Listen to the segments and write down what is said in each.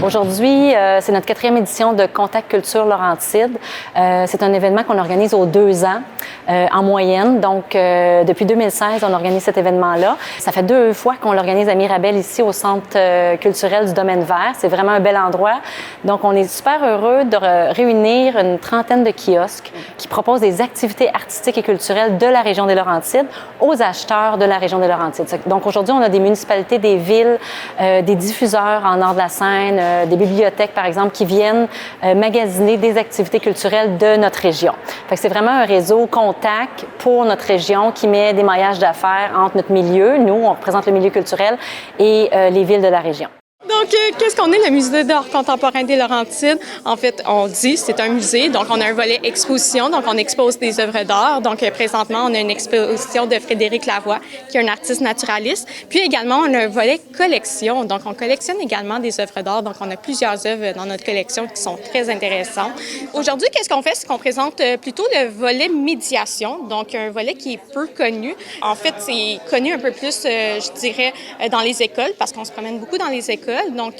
Aujourd'hui, c'est notre 4e édition de Contact Culture Laurentide. C'est un événement qu'on organise aux 2 ans en moyenne. Donc, depuis 2016, on organise cet événement-là. Ça fait 2 fois qu'on l'organise à Mirabel, ici au Centre culturel du Domaine vert. C'est vraiment un bel endroit. Donc, on est super heureux de réunir une trentaine de kiosques qui proposent des activités artistiques et culturelles de la région des Laurentides aux acheteurs de la région des Laurentides. Donc, aujourd'hui, on a des municipalités, des villes, des diffuseurs en nord de la Seine, des bibliothèques, par exemple, qui viennent magasiner des activités culturelles de notre région. Fait que c'est vraiment un réseau contact pour notre région qui met des maillages d'affaires entre notre milieu, nous, on représente le milieu culturel, et les villes de la région. Donc, qu'est-ce qu'on est, le Musée d'art contemporain des Laurentides? En fait, on dit c'est un musée, donc on a un volet exposition, donc on expose des œuvres d'art. Donc, présentement, on a une exposition de Frédéric Lavoie, qui est un artiste naturaliste. Puis également, on a un volet collection, donc on collectionne également des œuvres d'art. Donc, on a plusieurs œuvres dans notre collection qui sont très intéressantes. Aujourd'hui, qu'est-ce qu'on fait? C'est qu'on présente plutôt le volet médiation, donc un volet qui est peu connu. En fait, c'est connu un peu plus, je dirais, dans les écoles, parce qu'on se promène beaucoup dans les écoles. Donc,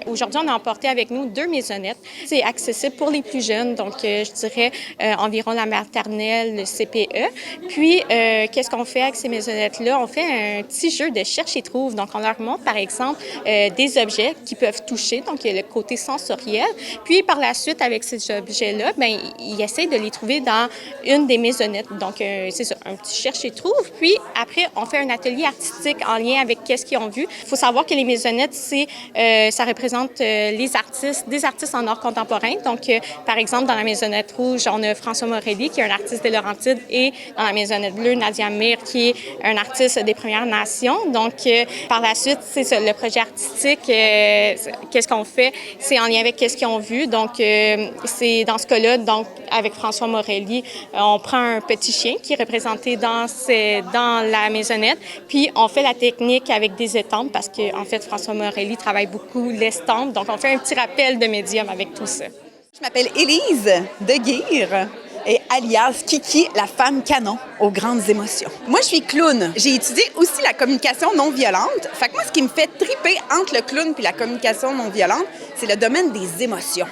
aujourd'hui, on a emporté avec nous 2 maisonnettes. C'est accessible pour les plus jeunes, donc je dirais environ la maternelle, le CPE. Puis, qu'est-ce qu'on fait avec ces maisonnettes-là? On fait un petit jeu de cherche et trouve. Donc, on leur montre, par exemple, des objets qui peuvent toucher, donc il y a le côté sensoriel. Puis, par la suite, avec ces objets-là, bien, ils essayent de les trouver dans une des maisonnettes. Donc, c'est ça, un petit cherche et trouve. Puis, après, on fait un atelier artistique en lien avec qu'est-ce qu'ils ont vu. Il faut savoir que les maisonnettes, ça représente les artistes, des artistes en art contemporain. Donc, par exemple, dans la maisonnette rouge, on a François Morelli, qui est un artiste des Laurentides, et dans la maisonnette bleue, Nadia Mir, qui est un artiste des Premières Nations. Donc, par la suite, c'est ça, le projet artistique, qu'est-ce qu'on fait? C'est en lien avec qu'est-ce qu'ils ont vu. Donc, c'est dans ce cas-là, donc, avec François Morelli, on prend un petit chien qui est représenté dans la maisonnette, puis on fait la technique avec des estampes, parce qu'en fait, François Morelli travaille beaucoup l'estampe, donc on fait un petit rappel de médium avec tout ça. Je m'appelle Élise Deguire, et alias Kiki, la femme canon aux grandes émotions. Moi, je suis clown. J'ai étudié aussi la communication non violente. Fait que moi, ce qui me fait triper entre le clown et la communication non violente, c'est le domaine des émotions.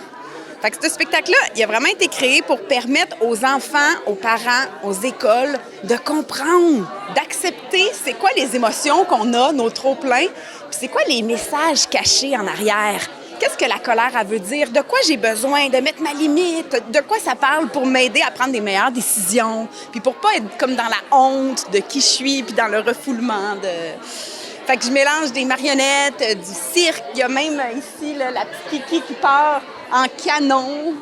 Fait que ce spectacle-là, il a vraiment été créé pour permettre aux enfants, aux parents, aux écoles de comprendre, d'accepter c'est quoi les émotions qu'on a, nos trop-pleins, puis c'est quoi les messages cachés en arrière. Qu'est-ce que la colère, elle veut dire? De quoi j'ai besoin? De mettre ma limite? De quoi ça parle pour m'aider à prendre des meilleures décisions? Puis pour pas être comme dans la honte de qui je suis, puis dans le refoulement de... Fait que je mélange des marionnettes, du cirque. Il y a même ici là, la petite Kiki qui part en canon.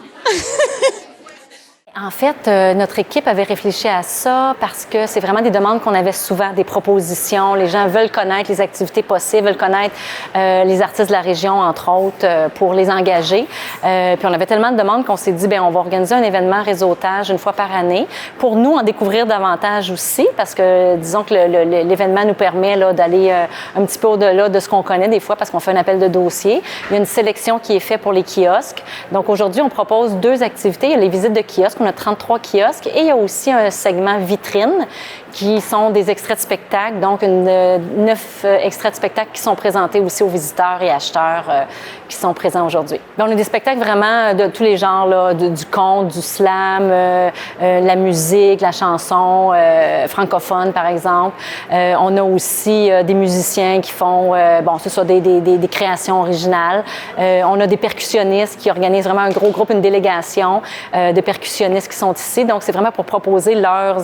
En fait, notre équipe avait réfléchi à ça parce que c'est vraiment des demandes qu'on avait souvent, des propositions. Les gens veulent connaître les activités possibles, veulent connaître les artistes de la région, entre autres, pour les engager. Puis on avait tellement de demandes qu'on s'est dit, bien, on va organiser un événement réseautage une fois par année pour nous en découvrir davantage aussi, parce que disons que l'événement nous permet là, d'aller un petit peu au-delà de ce qu'on connaît des fois, parce qu'on fait un appel de dossier. Il y a une sélection qui est faite pour les kiosques. Donc aujourd'hui, on propose 2 activités. Il y a les visites de kiosques. On a 33 kiosques et il y a aussi un segment vitrine qui sont des extraits de spectacles, donc 9 extraits de spectacles qui sont présentés aussi aux visiteurs et acheteurs qui sont présents aujourd'hui. On a des spectacles vraiment de tous les genres, là, du conte, du slam, la musique, la chanson francophone, par exemple. On a aussi des musiciens qui font, c'est ça, des créations originales. On a des percussionnistes qui organisent vraiment un gros groupe, une délégation de percussionnistes qui sont ici. Donc, c'est vraiment pour proposer leurs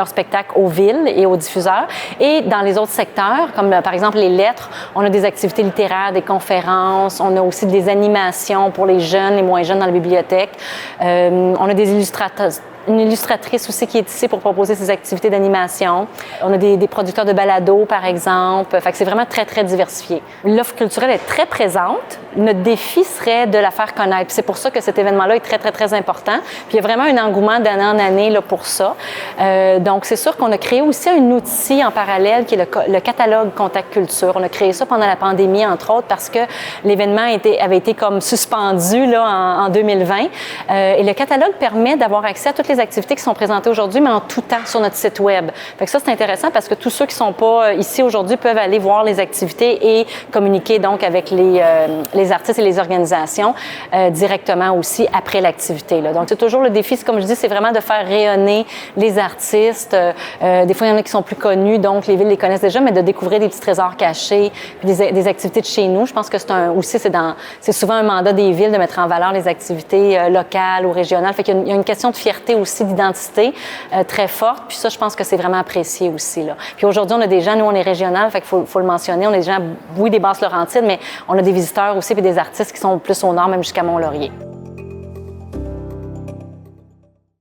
spectacles aux villes et aux diffuseurs. Et dans les autres secteurs, comme par exemple les lettres, on a des activités littéraires, des conférences, on a aussi des animations pour les jeunes, les moins jeunes dans la bibliothèque. On a des une illustratrice aussi qui est ici pour proposer ces activités d'animation. On a des producteurs de balados, par exemple. Fait que c'est vraiment très, très diversifié. L'offre culturelle est très présente. Notre défi serait de la faire connaître. Puis c'est pour ça que cet événement-là est très, très, très important. Puis il y a vraiment un engouement d'année en année là, pour ça. Donc, c'est sûr qu'on a créé aussi un outil en parallèle qui est le catalogue Contact Culture. On a créé ça pendant la pandémie, entre autres, parce que l'événement avait été comme suspendu là, en 2020. Et le catalogue permet d'avoir accès à toutes les les activités qui sont présentées aujourd'hui, mais en tout temps sur notre site Web. Fait que ça, c'est intéressant parce que tous ceux qui ne sont pas ici aujourd'hui peuvent aller voir les activités et communiquer donc avec les artistes et les organisations directement aussi après l'activité. Là. Donc, c'est toujours le défi, comme je dis, c'est vraiment de faire rayonner les artistes. Des fois, il y en a qui sont plus connus, donc les villes les connaissent déjà, mais de découvrir des petits trésors cachés, puis des activités de chez nous. Je pense que c'est souvent un mandat des villes de mettre en valeur les activités locales ou régionales. Fait qu'il y a une question de fierté aussi, d'identité très forte. Puis ça, je pense que c'est vraiment apprécié aussi. Là. Puis aujourd'hui, on a des gens, nous, on est régional, fait qu'il faut le mentionner. On a des gens, oui, des Basses-Laurentides, mais on a des visiteurs aussi, puis des artistes qui sont plus au nord, même jusqu'à Mont-Laurier.